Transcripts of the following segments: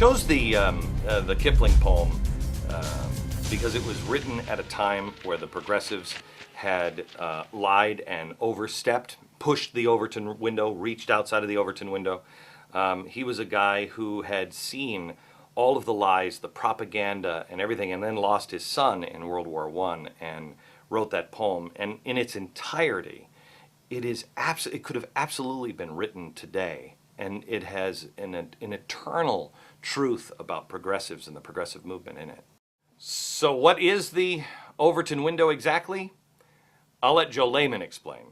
chose the Kipling poem because it was written at a time where the progressives had lied and overstepped, pushed the Overton window, reached outside of the Overton window. He was a guy who had seen all of the lies, the propaganda, and everything, and then lost his son in World War I and wrote that poem. And in its entirety, it could have absolutely been written today, and it has an eternal truth about progressives and the progressive movement in it. So what is the Overton window exactly? I'll let Joe Layman explain.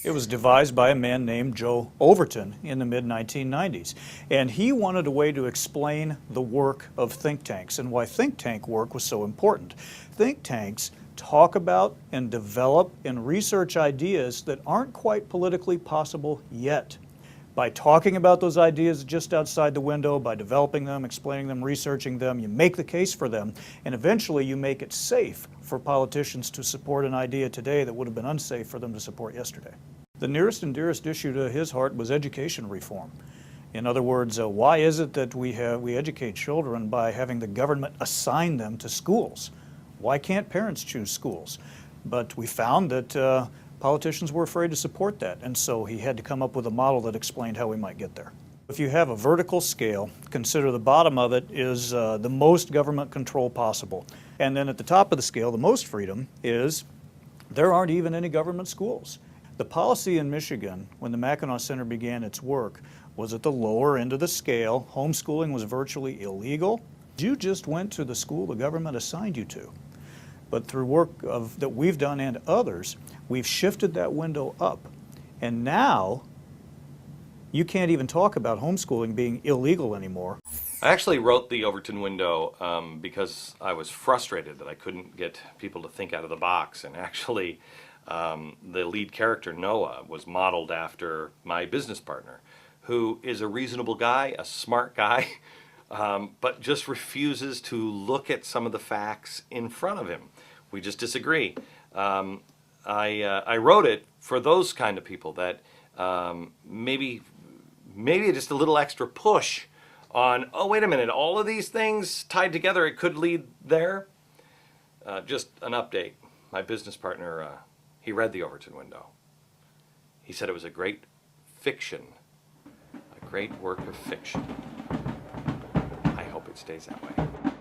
It was devised by a man named Joe Overton in the mid-1990s, and he wanted a way to explain the work of think tanks and why think tank work was so important. Think tanks talk about and develop and research ideas that aren't quite politically possible yet. By talking about those ideas just outside the window, by developing them, explaining them, researching them, you make the case for them, and eventually you make it safe for politicians to support an idea today that would have been unsafe for them to support yesterday. The nearest and dearest issue to his heart was education reform. In other words, why is it that we educate children by having the government assign them to schools? Why can't parents choose schools? But we found that politicians were afraid to support that, and so he had to come up with a model that explained how we might get there. If you have a vertical scale, consider the bottom of it is the most government control possible. And then at the top of the scale, the most freedom is there aren't even any government schools. The policy in Michigan, when the Mackinac Center began its work, was at the lower end of the scale. Homeschooling was virtually illegal. You just went to the school the government assigned you to. But through work that we've done and others, we've shifted that window up. And now, you can't even talk about homeschooling being illegal anymore. I actually wrote the Overton window because I was frustrated that I couldn't get people to think out of the box. And actually, the lead character, Noah, was modeled after my business partner, who is a reasonable guy, a smart guy, but just refuses to look at some of the facts in front of him. We just disagree. I wrote it for those kind of people that maybe just a little extra push on, oh, wait a minute, all of these things tied together, it could lead there. Just an update. My business partner, he read the Overton window. He said it was a great fiction, a great work of fiction. I hope it stays that way.